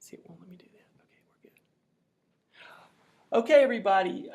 See, it won't let me do that. Okay, we're good. Okay, everybody,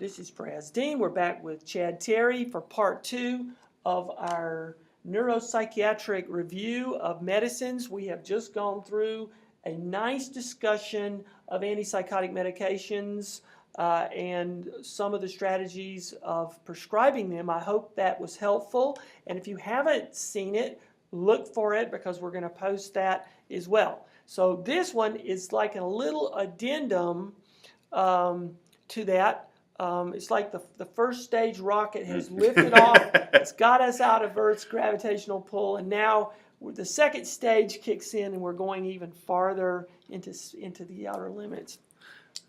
this is Deen. We're back with Chad Terry for part 2 of our neuropsychiatric review of medicines. We have just gone through a nice discussion of antipsychotic medications and some of the strategies of prescribing them. I hope that was helpful. And if you haven't seen it, look for it because we're going to post that as well. So this one is like a little addendum to that. It's like the first stage rocket has lifted off. It's got us out of Earth's gravitational pull, and now the second stage kicks in, and we're going even farther into the outer limits.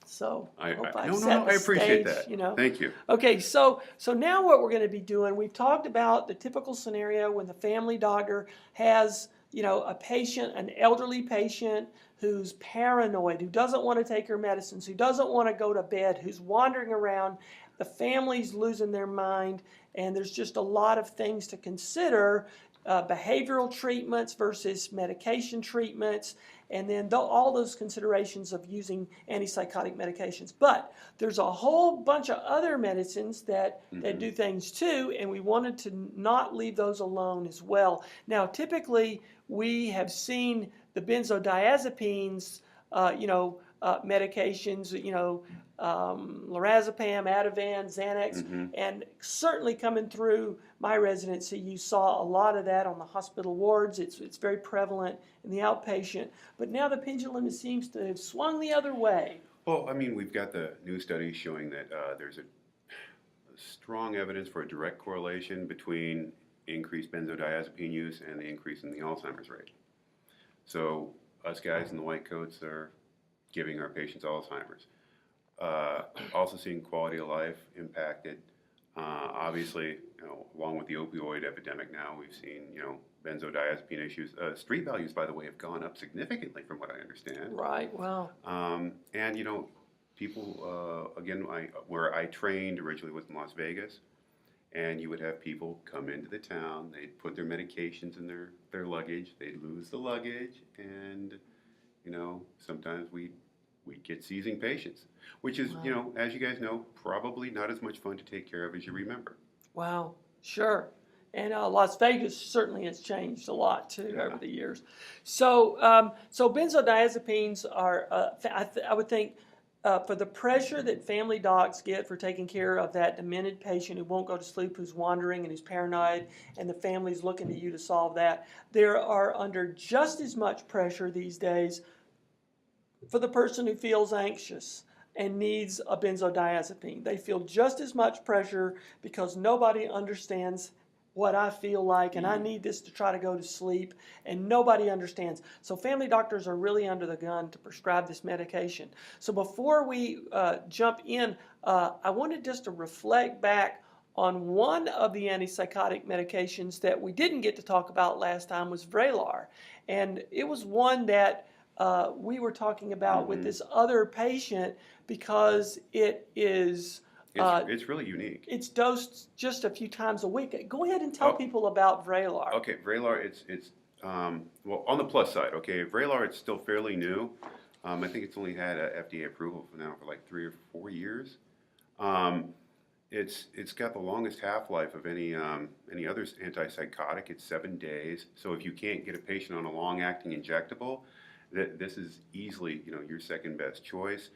So I appreciate that. Thank you. Okay, so now what we're going to be doing, we've talked about the typical scenario when the family doctor has a patient, an elderly patient who's paranoid, who doesn't want to take her medicines, who doesn't want to go to bed, who's wandering around. The family's losing their mind, and there's just a lot of things to consider, behavioral treatments versus medication treatments, and then all those considerations of using antipsychotic medications. But there's a whole bunch of other medicines that do things too, and we wanted to not leave those alone as well. Now, typically, we have seen the benzodiazepines, medications, lorazepam, Ativan, Xanax, and certainly coming through my residency, you saw a lot of that on the hospital wards. It's very prevalent in the outpatient. But now the pendulum seems to have swung the other way. Well, I mean, we've got the new studies showing that there's a strong evidence for a direct correlation between increased benzodiazepine use and the increase in the Alzheimer's rate. So us guys in the white coats are giving our patients Alzheimer's. Also seeing quality of life impacted. Obviously, along with the opioid epidemic now, we've seen, benzodiazepine issues. Street values, by the way, have gone up significantly from what I understand. Right, wow. And, people, again, where I trained originally was in Las Vegas, and you would have people come into the town, they'd put their medications in their luggage, they'd lose the luggage, and, sometimes we get seizing patients, which is, as you guys know, probably not as much fun to take care of as you remember. Wow, sure. And Las Vegas certainly has changed a lot too over the years. So benzodiazepines are, I would think, for the pressure that family docs get for taking care of that demented patient who won't go to sleep, who's wandering and who's paranoid, and the family's looking to you to solve that, they are under just as much pressure these days for the person who feels anxious and needs a benzodiazepine. They feel just as much pressure because nobody understands what I feel like, and I need this to try to go to sleep, and nobody understands. So family doctors are really under the gun to prescribe this medication. So before we jump in, I wanted just to reflect back on one of the antipsychotic medications that we didn't get to talk about last time was Vraylar. And it was one that we were talking about with this other patient because it is... It's really unique. It's dosed just a few times a week. Go ahead and tell people about Vraylar. Okay, Vraylar, it's well, on the plus side, okay, Vraylar, it's still fairly new. I think it's only had a FDA approval now for like 3 or 4 years. It's got the longest half-life of any other antipsychotic. It's 7 days. So if you can't get a patient on a long-acting injectable, this is easily your second best choice.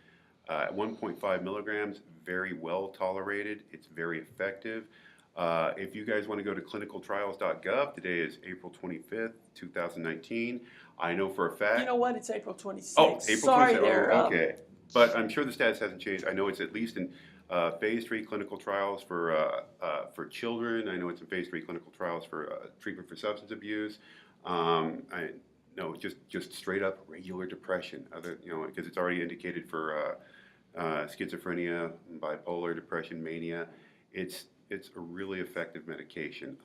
At 1.5 milligrams, very well tolerated. It's very effective. If you guys want to go to clinicaltrials.gov, today is April 25th, 2019. I know for a fact... You know what? It's April 26th. Oh, April 26th. Sorry there. Okay. But I'm sure the status hasn't changed. I know it's at least in phase 3 clinical trials for children. I know it's in phase 3 clinical trials for treatment for substance abuse. No, just straight up regular depression. Because it's already indicated for schizophrenia, bipolar depression, mania. It's a really effective medication.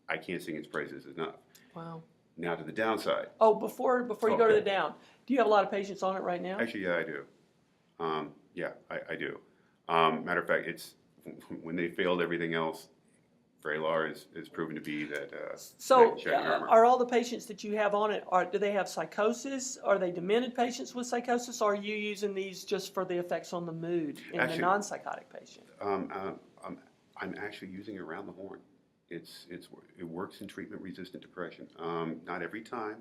I can't sing its praises enough. Wow. Now to the downside. Oh, before you go to the down, do you have a lot of patients on it right now? Actually, yeah, I do. I do. Matter of fact, it's when they failed everything else, Vraylar is proven to be that. So, that shining armor. are all the patients that you have on it, do they have psychosis? Are they demented patients with psychosis? Or are you using these just for the effects on the mood in Actually, the non-psychotic patient? I'm actually using it around the horn. It works in treatment-resistant depression. Not every time,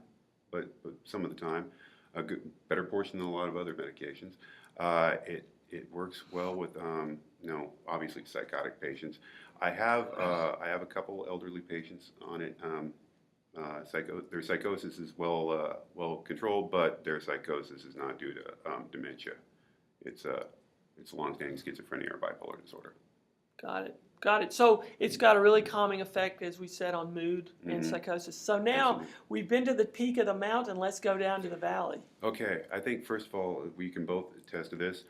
but some of the time. A better portion than a lot of other medications. It works well with obviously psychotic patients. I have a couple elderly patients on it. Their psychosis is well controlled, but their psychosis is not due to dementia. It's long-standing schizophrenia or bipolar disorder. Got it. Got it. So it's got a really calming effect, as we said, on mood and psychosis. So now Absolutely. we've been to the peak of the mountain. Let's go down to the valley. Okay, I think first of all, we can both attest to this.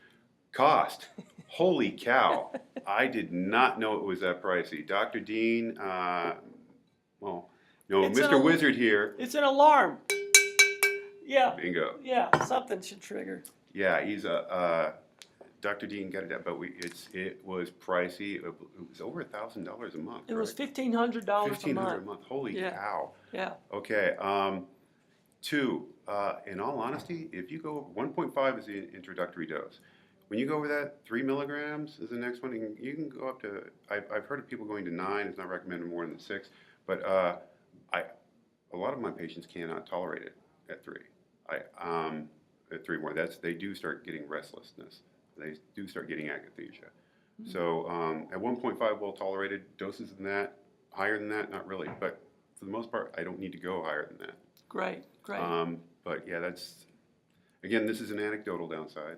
Cost. Holy cow. I did not know it was that pricey. Dr. Deen, Mr. Wizard here. It's an alarm. Yeah. Bingo. Yeah, something should trigger. Yeah, he's Dr. Deen got it, but it was pricey. It was over $1,000 a month. It was $1,500 $1,500 a month. Holy cow. Yeah. Okay. Two. In all honesty, if you go 1.5 is the introductory dose. When you go over that, 3 milligrams is the next one. You can go up to. I've heard of people going to 9. It's not recommended more than 6. But a lot of my patients cannot tolerate it at 3. At 3 more. They do start getting restlessness. They do start getting akathisia. So at 1.5, well tolerated. Doses than that, higher than that, not really. But for the most part, I don't need to go higher than that. Great. But yeah, again, this is an anecdotal downside.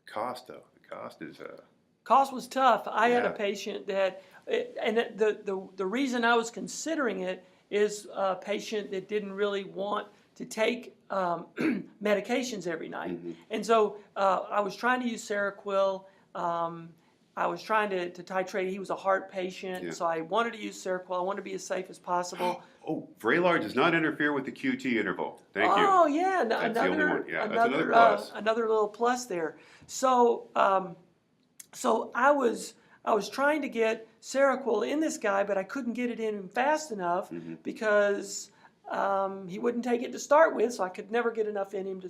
Cost though, the cost is. Cost was tough. I had a patient the reason I was considering it is a patient that didn't really want to take medications every night. And so I was trying to use Seroquel. I was trying to titrate. He was a heart patient, so I wanted to use Seroquel. I wanted to be as safe as possible. Oh, Vraylar does not interfere with the QT interval. Thank you. Oh, yeah. That's the only one. Yeah, that's another plus. Another little plus there. So I was trying to get Seroquel in this guy, but I couldn't get it in him fast enough because he wouldn't take it to start with, so I could never get enough in him to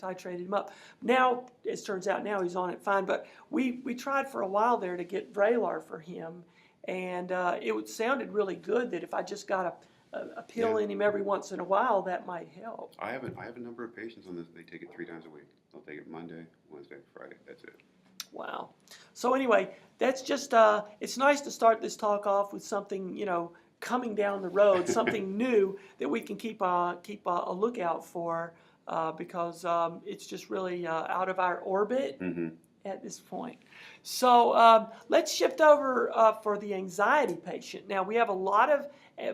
titrate him up. Now, as it turns out, now he's on it fine. But we tried for a while there to get Vraylar for him, and it sounded really good that if I just got a pill in him every once in a while, that might help. I have a number of patients on this. They take it 3 times a week. They'll take it Monday, Wednesday, Friday. That's it. Wow. So anyway, that's just it's nice to start this talk off with something coming down the road, something new that we can keep a lookout for because it's just really out of our orbit at this point. So let's shift over for the anxiety patient. Now we have a lot of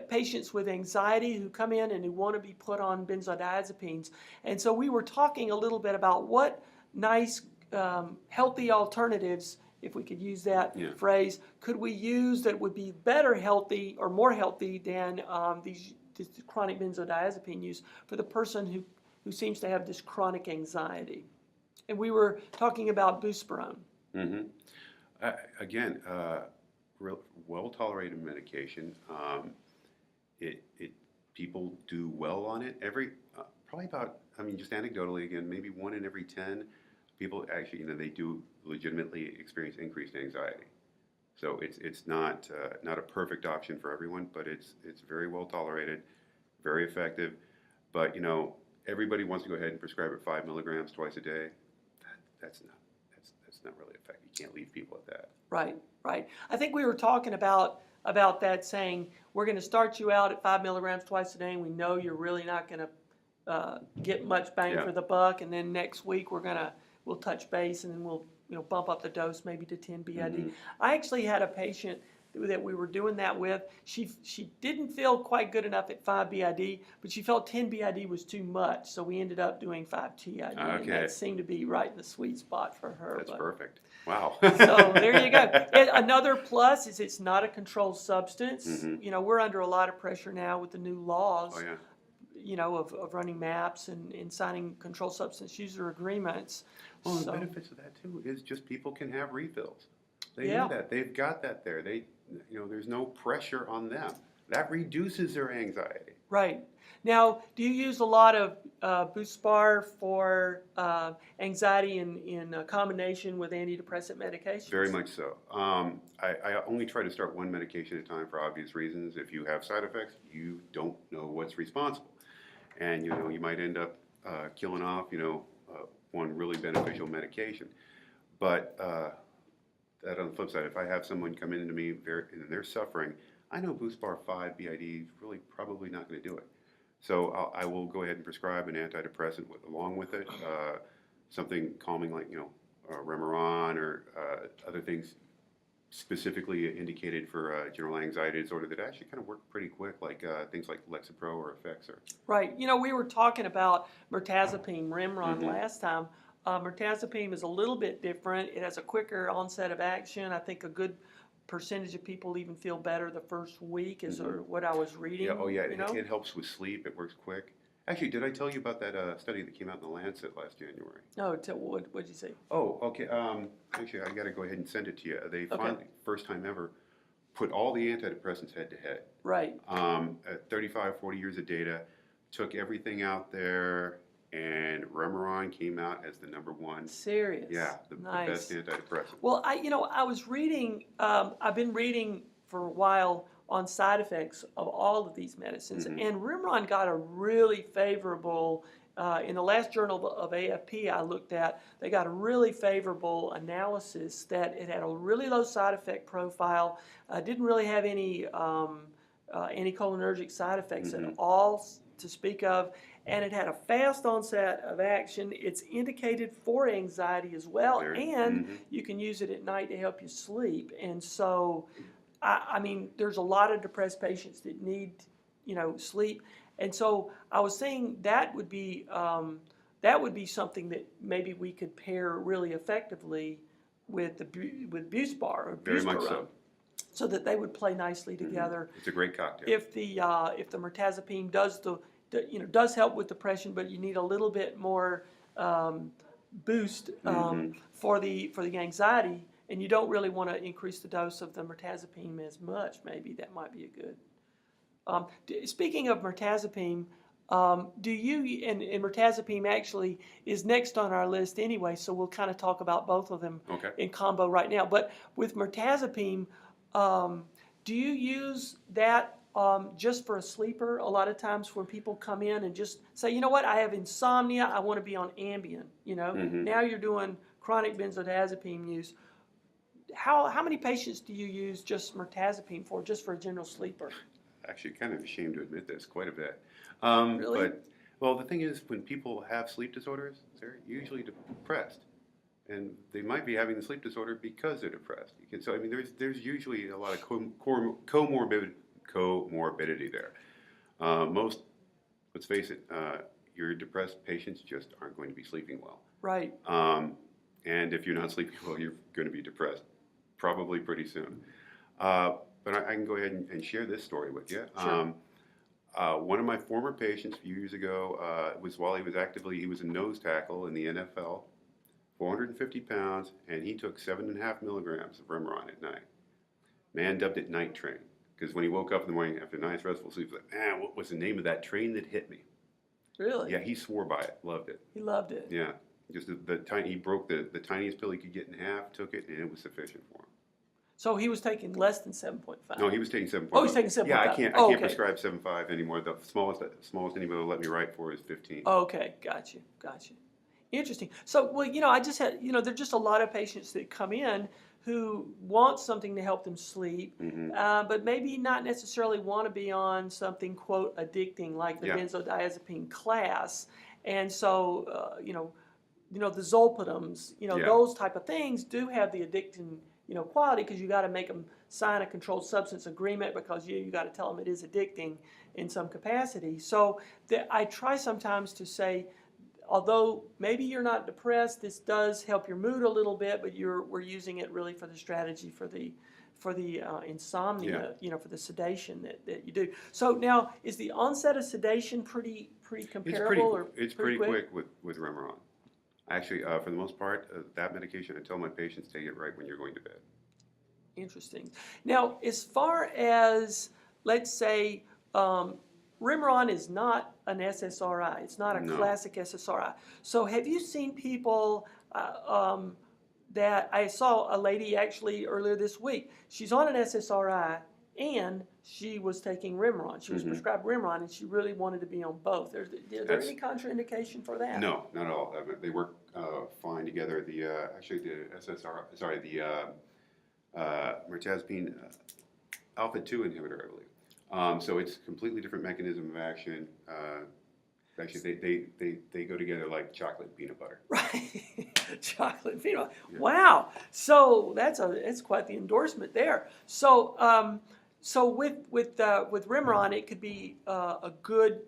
patients with anxiety who come in and who want to be put on benzodiazepines, and so we were talking a little bit about what nice healthy alternatives, if we could use that phrase, could we use that would be better healthy or more healthy than this chronic benzodiazepine use for the person who seems to have this chronic anxiety? And we were talking about buspirone. Again, well-tolerated medication. People do well on it. Probably about, just anecdotally again, maybe 1 in every 10 people actually, they do legitimately experience increased anxiety. So it's not a perfect option for everyone, but it's very well tolerated, very effective. But everybody wants to go ahead and prescribe it 5 milligrams twice a day. That's not really effective. You can't leave people at that. Right. I think we were talking about that, saying we're going to start you out at 5 milligrams twice a day, and we know you're really not going to get much bang for the buck. And then next week we'll touch base, and then we'll bump up the dose maybe to 10 BID. I actually had a patient that we were doing that with. She didn't feel quite good enough at 5 BID, but she felt 10 BID was too much, so we ended up doing 5 TID. Okay. And that seemed to be right in the sweet spot for her. That's perfect. Wow. So there you go. Another plus is it's not a controlled substance. We're under a lot of pressure now with the new laws. Oh, yeah. Of running maps and signing controlled substance user agreements. Well, the benefits of that too is just people can have refills. They know that. They've got that there. there's no pressure on them. That reduces their anxiety. Right. Now, do you use a lot of Buspar for anxiety in combination with antidepressant medications? Very much so. I only try to start one medication at a time for obvious reasons. If you have side effects, you don't know what's responsible, and you might end up killing off one really beneficial medication. But that on the flip side, if I have someone come in to me and they're suffering, I know Buspar 5 BID is really probably not going to do it. So I will go ahead and prescribe an antidepressant along with it, something calming like Remeron or other things specifically indicated for general anxiety disorder that actually kind of work pretty quick, like things like Lexapro or Effexor. Right. We were talking about mirtazapine, Remeron Mm-hmm. last time. Mirtazapine is a little bit different. It has a quicker onset of action. I think a good percentage of people even feel better the first week is what I was reading. Yeah, it helps with sleep. It works quick. Actually, did I tell you about that study that came out in the Lancet last January? No, what'd you say? Oh, okay. Actually, I got to go ahead and send it to you. They finally, first time ever, put all the antidepressants head to head. Right. At 35, 40 years of data, took everything out there, and Remeron came out as the #1. Serious? Yeah, the best antidepressant. Well, I was reading, I've been reading for a while on side effects of all of these medicines, and Remeron got a really favorable, in the last journal of AFP I looked at, they got a really favorable analysis that it had a really low side effect profile, didn't really have any anticholinergic side effects at all to speak of, and it had a fast onset of action. It's indicated for anxiety as well, and you can use it at night to help you sleep. And so, I mean, there's a lot of depressed patients that need, sleep. And so I was saying that would be something that maybe we could pair really effectively with Buspar or Very much so that they would play nicely together. It's a great cocktail. If the mirtazapine does help with depression, but you need a little bit more boost for the anxiety, and you don't really want to increase the dose of the mirtazapine as much, maybe that might be a good. Speaking of mirtazapine, do you, and mirtazapine actually is next on our list anyway, so we'll kind of talk about both of them in combo right now. But with mirtazapine, do you use that just for a sleeper? A lot of times when people come in and just say, you know what, I have insomnia, I want to be on Ambien, Now you're doing chronic benzodiazepine use. How many patients do you use just mirtazapine for, just for a general sleeper? Actually, kind of ashamed to admit this, quite a bit. Really? Well, the thing is, when people have sleep disorders, they're usually depressed. And they might be having the sleep disorder because they're depressed. So, I mean, there's usually a lot of comorbidity there. Let's face it, your depressed patients just aren't going to be sleeping well. Right. And if you're not sleeping well, you're going to be depressed probably pretty soon. But I can go ahead and share this story with you. Sure. One of my former patients a few years ago was while he was a nose tackle in the NFL, 450 pounds, and he took 7.5 milligrams of Remeron at night. Man dubbed it night train, because when he woke up in the morning after a nice restful sleep, he was like, man, what was the name of that train that hit me? Really? Yeah, he swore by it, loved it. He loved it. Yeah, just he broke the tiniest pill he could get in half, took it, and it was sufficient for him. So he was taking less than 7.5? No, he was taking 7.5. Oh, he's taking 7.5. Yeah, I can't prescribe 7.5 anymore. The smallest anybody will let me write for is 15. Okay, got you. Interesting. So, well, I just had, there's just a lot of patients that come in who want something to help them sleep, but maybe not necessarily want to be on something, quote, addicting like the benzodiazepine class. And so, the zolpidums, those type of things do have the addicting, quality, because you got to make them sign a controlled substance agreement, because you got to tell them it is addicting in some capacity. So I try sometimes to say, although maybe you're not depressed, this does help your mood a little bit, but we're using it really for the strategy for the insomnia, for the sedation that you do. So now, is the onset of sedation pretty comparable? It's pretty quick with Remeron. Actually, for the most part, that medication, I tell my patients, take it right when you're going to bed. Interesting. Now, as far as, let's say, Remeron is not an SSRI. It's not a No. classic SSRI. So have you seen people that I saw a lady actually earlier this week. She's on an SSRI and she was taking Remeron. She was prescribed Remeron and she really wanted to be on both. Is there any contraindication for that? No, not at all. They work fine together. The actually the mirtazapine alpha 2 inhibitor, I believe. So it's a completely different mechanism of action. Actually, they go together like chocolate and peanut butter. Right, chocolate and peanut butter. Yeah. Wow. So that's quite the endorsement there. So with Remeron, it could be a good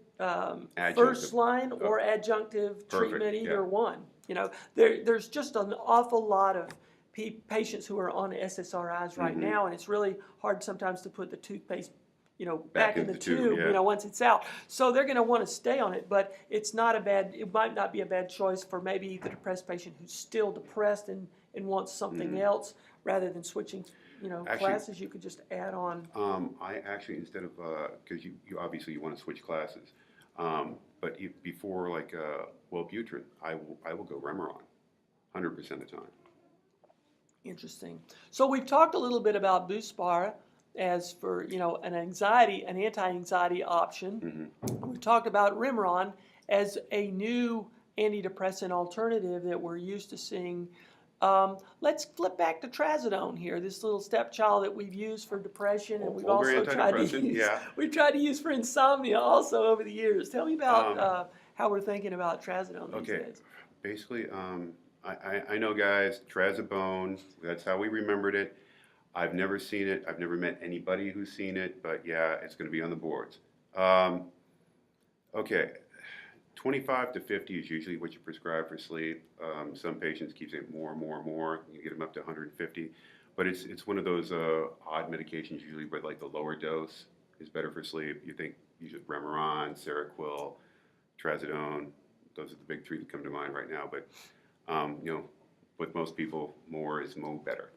first line or adjunctive treatment, either one. You know, there's just an awful lot of patients who are on SSRIs right now, and it's really hard sometimes to put the toothpaste, back in the tube, once it's out. So they're going to want to stay on it, but it might not be a bad choice for maybe the depressed patient who's still depressed and wants something else rather than switching, classes. You could just add on. I actually, instead of, because you obviously you want to switch classes, but before like Wellbutrin, I will go Remeron 100% of the time. Interesting. So we've talked a little bit about Buspar as for an anti-anxiety option. We talked about Remeron as a new antidepressant alternative that we're used to seeing. Let's flip back to trazodone here, this little stepchild that we've used for depression, and we've also tried to use for insomnia also over the years. Tell me about how we're thinking about trazodone these days. Basically, I know, guys, trazodone, that's how we remembered it. I've never seen it. I've never met anybody who's seen it, but yeah, it's going to be on the boards. Okay, 25 to 50 is usually what you prescribe for sleep. Some patients keep saying more. You get them up to 150, but it's one of those odd medications usually where like the lower dose is better for sleep. You think usually Remeron, Seroquel, trazodone. Those are the big three that come to mind right now. But with most people, more is better.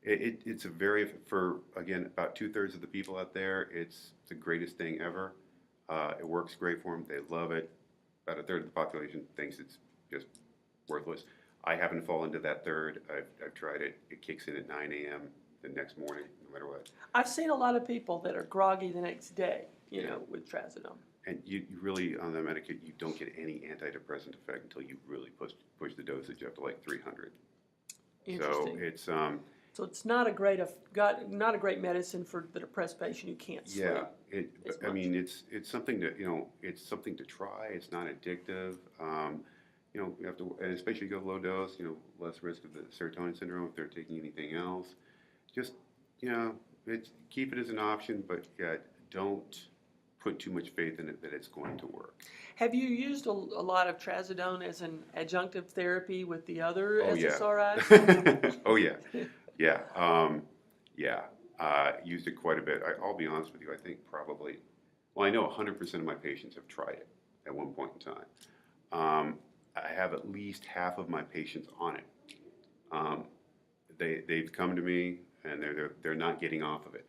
It's again, about 2/3 of the people out there, it's the greatest thing ever. It works great for them. They love it. About 1/3 of the population thinks it's just worthless. I happen to fall into that third. I've tried it. It kicks in at 9 a.m. the next morning, no matter what. I've seen a lot of people that are groggy the next day, with trazodone. And you really, on the medication, you don't get any antidepressant effect until you really push the dosage up to like 300. Interesting. So it's not a great medicine for the depressed patient who can't sleep. Yeah, it's something to it's something to try. It's not addictive. You have to, and especially go low dose. Less risk of the serotonin syndrome if they're taking anything else. Just keep it as an option, but don't put too much faith in it that it's going to work. Have you used a lot of trazodone as an adjunctive therapy with the other SSRIs? Used it quite a bit. I'll be honest with you. I think probably, I know 100% of my patients have tried it at one point in time. I have at least half of my patients on it. They've come to me and they're not getting off of it.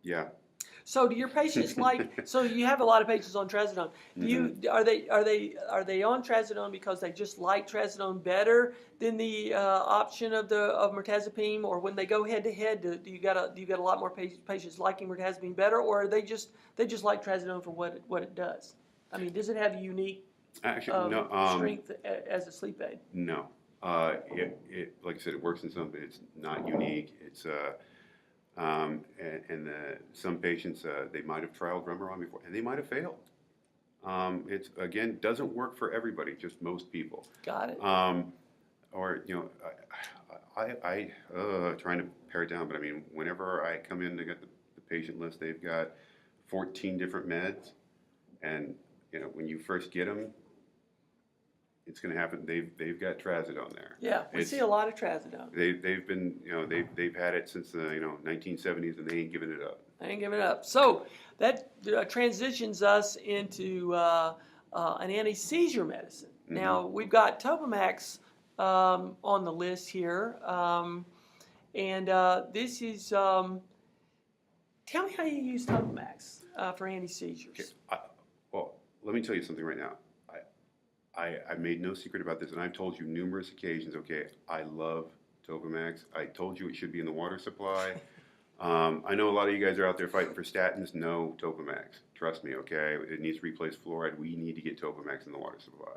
Yeah. So do your patients so you have a lot of patients on trazodone. Are they on trazodone because they just like trazodone better than the option of mirtazapine, or when they go head to head, do you got a lot more patients liking mirtazapine better, or are they just like trazodone for what it does? I mean, does it have a unique strength as a sleep aid? No. It like I said, it works in some, but it's not unique. It's some patients, they might have trialed Remeron before, and they might have failed. It's, again, doesn't work for everybody, just most people. Got it. I trying to pare it down, but I mean, whenever I come in to get the patient list, they've got 14 different meds, and when you first get them, it's going to happen. They've got trazodone there. Yeah, we see a lot of trazodone. They've been they've had it since the 1970s, and they ain't giving it up. They ain't giving it up. So that transitions us into an anti-seizure medicine. Now we've got Topamax on the list here. And this is, tell me how you use Topamax for anti-seizures. Okay. Well, let me tell you something right now. I made no secret about this, and I've told you numerous occasions, okay, I love Topamax. I told you it should be in the water supply. I know a lot of you guys are out there fighting for statins. No Topamax. Trust me, okay? It needs to replace fluoride. We need to get Topamax in the water supply.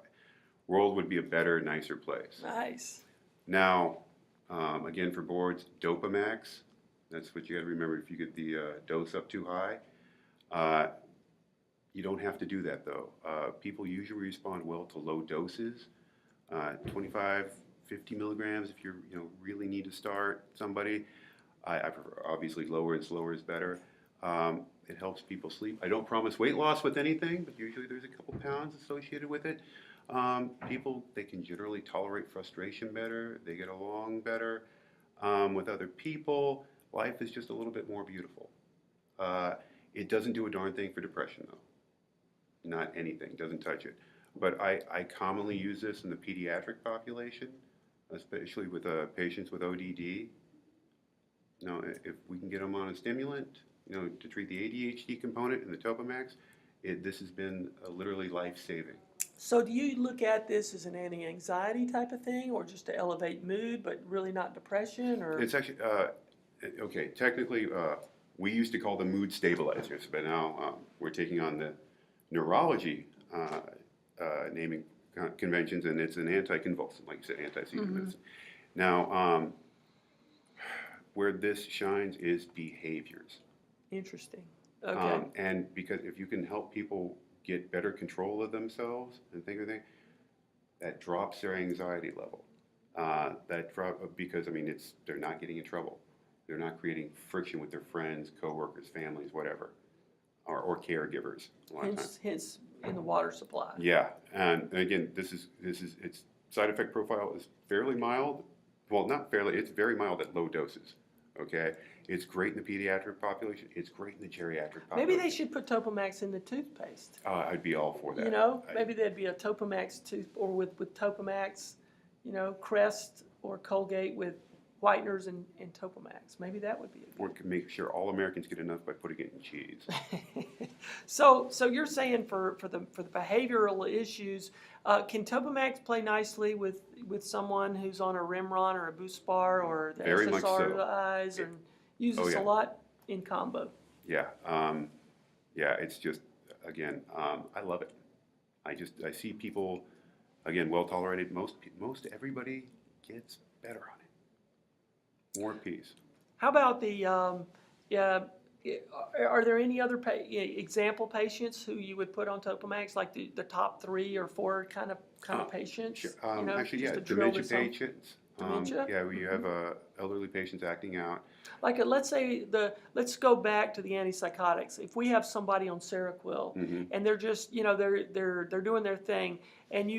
World would be a better, nicer place. Nice. Now, again, for boards, Dopamax. That's what you got to remember. If you get the dose up too high, you don't have to do that though. People usually respond well to low doses, 25, 50 milligrams if you really need to start somebody. I prefer obviously lower and slower is better. It helps people sleep. I don't promise weight loss with anything, but usually there's a couple pounds associated with it. People, they can generally tolerate frustration better. They get along better with other people. Life is just a little bit more beautiful. It doesn't do a darn thing for depression though. Not anything, doesn't touch it. But I commonly use this in the pediatric population, especially with patients with ODD. If we can get them on a stimulant, to treat the ADHD component in the Topamax, this has been literally life-saving. So do you look at this as an anti-anxiety type of thing, or just to elevate mood, but really not depression? Or It's actually, okay, technically, we used to call them mood stabilizers, but now we're taking on the neurology naming conventions, and it's an anticonvulsant, like you said, anti-seizure medicine. Now, where this shines is behaviors. Interesting. Okay. And because if you can help people get better control of themselves and think of things, that drops their anxiety level. Because they're not getting in trouble. They're not creating friction with their friends, coworkers, families, whatever, or caregivers. A lot of times. Hence, in the water supply. Yeah, and again, this is its side effect profile is fairly mild. Well, not fairly. It's very mild at low doses. Okay, it's great in the pediatric population. It's great in the geriatric population. Maybe they should put Topamax in the toothpaste. I'd be all for that. Maybe there'd be a Topamax or with Topamax, Crest or Colgate with whiteners and Topamax. Maybe that would be a Or can make sure all Americans get enough by putting it in cheese. So you're saying for the behavioral issues, can Topamax play nicely with someone who's on a Rimron or a Buspar or the Very much so. SSRIs, and uses a lot in combo? Yeah, it's just, again, I love it. I see people, again, well tolerated. Most everybody gets better on it. More peace. How about the, are there any other example patients who you would put on Topamax, like the top 3 or 4 kind of patients? Sure. Actually, yeah, dementia patients. Dementia? Yeah, you have elderly patients acting out. Like let's let's go back to the antipsychotics. If we have somebody on Seroquel and they're just they're doing their thing, and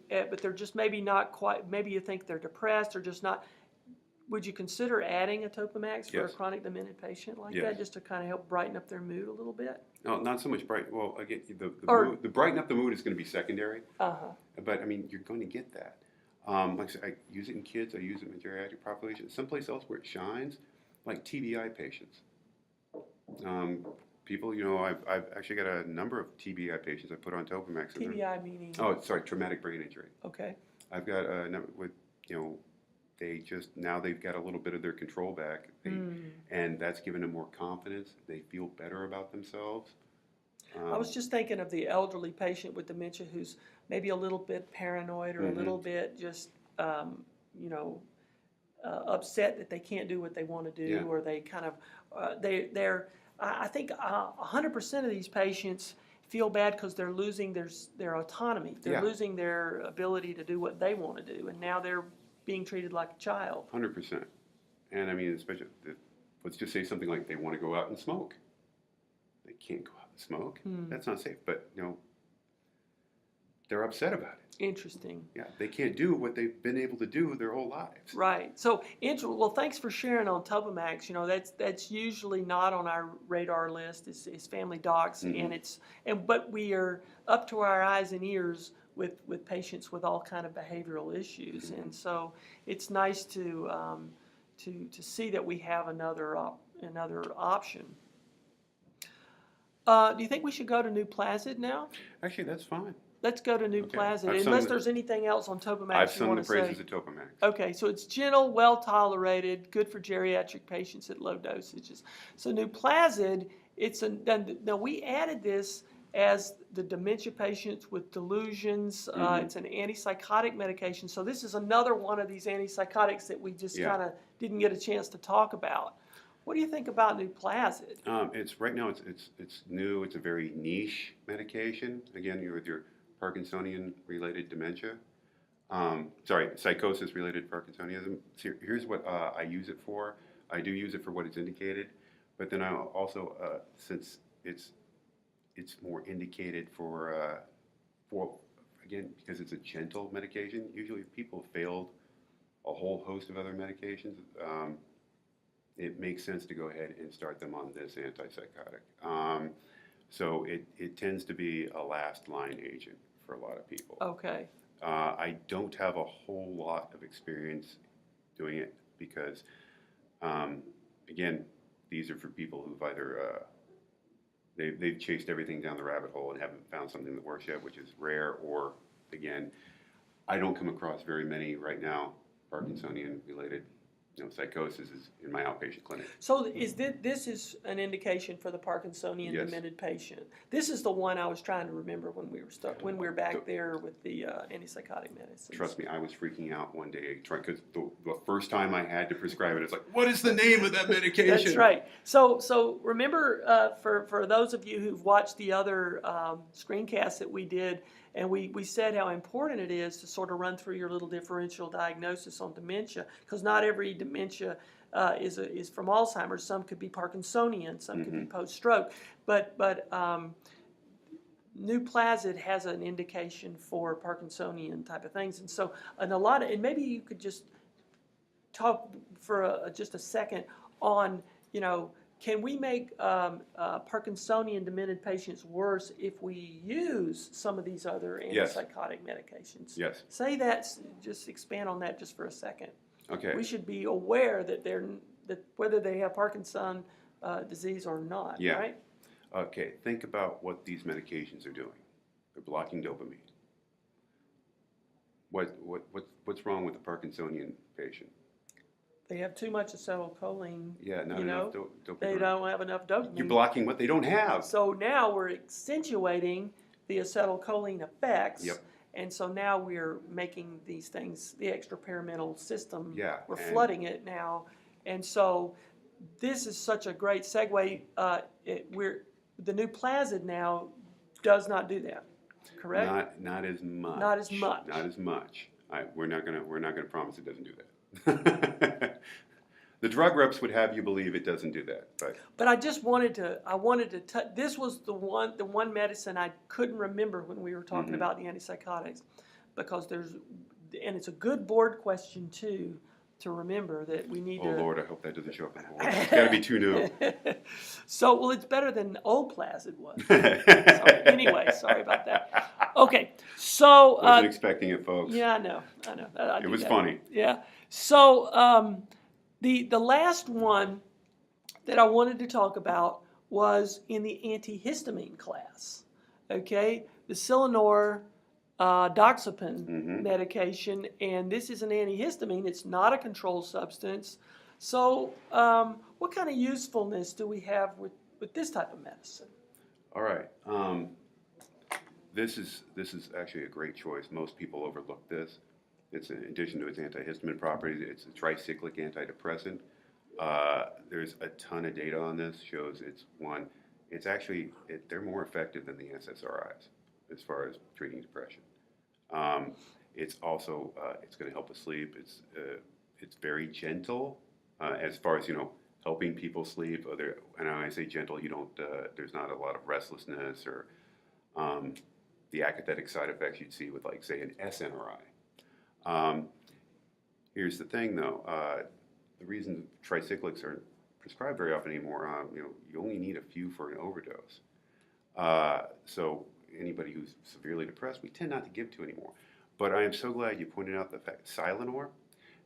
but they're just maybe not quite. Maybe you think they're depressed or just not. Would you consider adding a Topamax for a chronic demented patient like that, just to kind of help brighten up their mood a little bit? No, not so much bright. Well, again, the brighten up the mood is going to be secondary. But you're going to get that. Like I said, I use it in kids. I use it in the geriatric population. Someplace else where it shines, like TBI patients. People, I've actually got a number of TBI patients I put on Topamax. TBI meaning? Oh, sorry, traumatic brain injury. Okay. I've got a number with, they've got a little bit of their control back, and that's given them more confidence. They feel better about themselves. I was just thinking of the elderly patient with dementia who's maybe a little bit paranoid or a little bit just, upset that they can't do what they want to do, or they kind of, I think 100% of these patients feel bad because they're losing their autonomy. They're losing their ability to do what they want to do, and now they're being treated like a child. 100%. And especially, let's just say something like they want to go out and smoke. They can't go out and smoke. That's not safe. But, they're upset about it. Interesting. Yeah, they can't do what they've been able to do their whole lives. Right. So, well, thanks for sharing on Topamax. That's usually not on our radar list. It's family docs, but we are up to our eyes and ears with patients with all kind of behavioral issues, and so it's nice to see that we have another option. Do you think we should go to Nuplazid now? Actually, that's fine. Let's go to Nuplazid, I've unless sung there's anything else on Topamax I've you sung want the to say. praises of Topamax. Okay, so it's gentle, well tolerated, good for geriatric patients at low dosages. So Nuplazid, now we added this as the dementia patients with delusions. It's an antipsychotic medication. So this is another one of these antipsychotics that we just kind of didn't get a chance to talk about. What do you think about Nuplazid? It's right now. It's new. It's a very niche medication. Again, you're with your Parkinsonian-related dementia. Psychosis-related Parkinsonism. So here's what I use it for. I do use it for what it's indicated, but then I also, since it's more indicated for again, because it's a gentle medication. Usually, if people have failed a whole host of other medications, it makes sense to go ahead and start them on this antipsychotic. So it tends to be a last line agent for a lot of people. Okay. I don't have a whole lot of experience doing it because, again, these are for people who've either they've chased everything down the rabbit hole and haven't found something that works yet, which is rare, or again, I don't come across very many right now Parkinsonian-related psychosis is in my outpatient clinic. So this is an indication for the Parkinsonian demented patient. This is the one I was trying to remember when we were back there with the antipsychotic medicines. Trust me, I was freaking out one day because the first time I had to prescribe it, it's like, what is the name of that medication? That's right. So remember, for those of you who've watched the other screencasts that we did, and we said how important it is to sort of run through your little differential diagnosis on dementia, because not every dementia is from Alzheimer's. Some could be Parkinsonian, some could be post-stroke. But Nuplazid has an indication for Parkinsonian type of things, and so and maybe you could just talk for just a second on can we make Parkinsonian demented patients worse if we use some of these other antipsychotic medications? Yes. Say that, just expand on that just for a second. Okay. We should be aware that whether they have Parkinson's disease or not, right? Okay, think about what these medications are doing. They're blocking dopamine. What's wrong with the Parkinsonian patient? They have too much acetylcholine. Yeah, not enough dopamine. They don't have enough dopamine. You're blocking what they don't have. So now we're accentuating the acetylcholine effects. Yep. And so now we're making these things, the extrapyramidal system, we're flooding it now. And so this is such a great segue. The Nuplazid now does not do that, correct? Not as much. Not as much. Not as much. We're not gonna promise it doesn't do that. The drug reps would have you believe it doesn't do that, but I just wanted to this was the one medicine I couldn't remember when we were talking about the antipsychotics, because and it's a good board question too, to remember that we need to. Oh Lord, I hope that doesn't show up in the board. It's got to be too new. So, it's better than Nuplazid was. Anyway, sorry about that. Okay, so. Wasn't expecting it, folks. Yeah, I know. It was funny. Yeah. So, the last one that I wanted to talk about was in the antihistamine class. Okay, the Silanor doxepin medication, and this is an antihistamine. It's not a controlled substance. So, what kind of usefulness do we have with this type of medicine? All right. This is actually a great choice. Most people overlook this. It's in addition to its antihistamine properties, it's a tricyclic antidepressant. There's a ton of data on this. Shows it's actually they're more effective than the SSRIs as far as treating depression. It's also it's going to help with sleep. It's very gentle as far as helping people sleep. And when I say gentle, you don't there's not a lot of restlessness or the apathetic side effects you'd see with, like, say, an SNRI. Here's the thing, though. The reason tricyclics aren't prescribed very often anymore, you only need a few for an overdose. So anybody who's severely depressed, we tend not to give to anymore. But I am so glad you pointed out the fact, Silenor.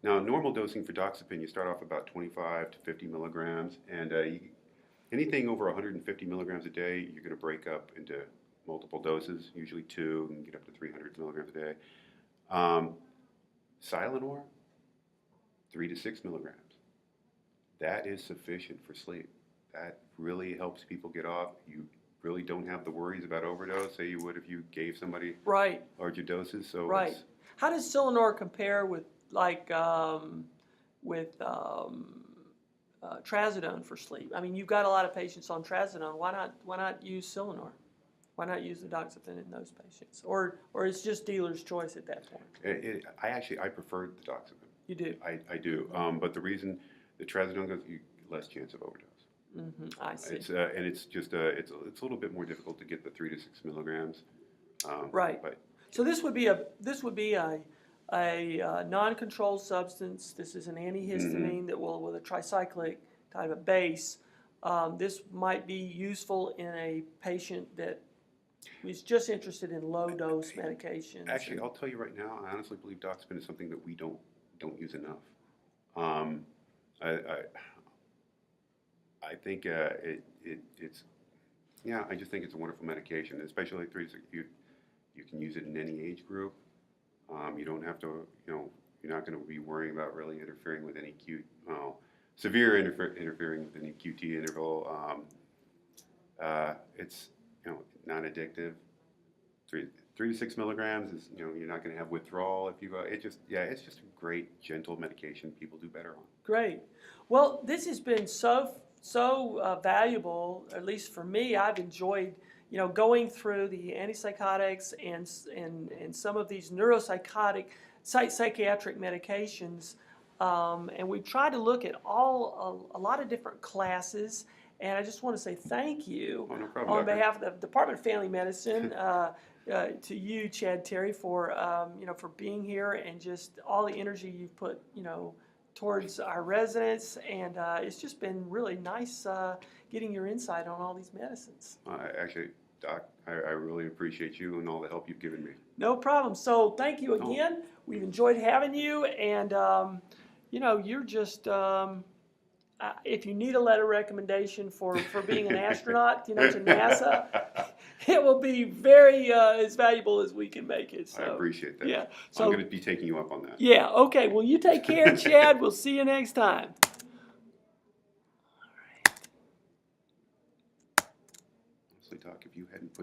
Now, normal dosing for doxepin, you start off about 25 to 50 milligrams, and anything over 150 milligrams a day, you're going to break up into multiple doses, usually 2, and get up to 300 milligrams a day. Silenor, 3 to 6 milligrams. That is sufficient for sleep. That really helps people get off. You really don't have the worries about overdose, say you would if you gave somebody Right. larger doses. So Right. How does Silenor compare with trazodone for sleep? I mean, you've got a lot of patients on trazodone. Why not use Silenor? Why not use the doxepin in those patients? Or it's just dealer's choice at that point? I prefer the doxepin. You do? I do. But the reason the trazodone goes, you less chance of overdose. I see. And it's just it's a little bit more difficult to get the 3 to 6 milligrams. Right. But So this would be a non-controlled substance. This is an antihistamine that will, with a tricyclic type of base. This might be useful in a patient that is just interested in low-dose medications. Actually, I'll tell you right now, I honestly believe doxepin is something that we don't use enough. I think it's I just think it's a wonderful medication, especially 3 to 6. You can use it in any age group. You don't have to, you're not going to be worrying about really interfering with any severe interfering with any QT interval. It's non-addictive. 3 to 6 milligrams is you're not going to have withdrawal if you go. It's just a great gentle medication people do better on. Great. Well, this has been so valuable. At least for me, I've enjoyed going through the antipsychotics and some of these neuropsychotic psychiatric medications, and we've tried to look at a lot of different classes. And I just want to say thank you no problem, on behalf of the Department of Family Medicine to you, Chad Terry, for for being here and just all the energy you've put towards our residents. And it's just been really nice getting your insight on all these medicines. Actually, Doc, I really appreciate you and all the help you've given me. No problem. So thank you again. We've enjoyed having you, and you're just. If you need a letter recommendation for being an astronaut, to NASA, it will be very as valuable as we can make it. So, I appreciate that. Yeah. So I'm going to be taking you up on that. Yeah. Okay. Well, you take care, Chad. We'll see you next time. Honestly, Doc, if you hadn't put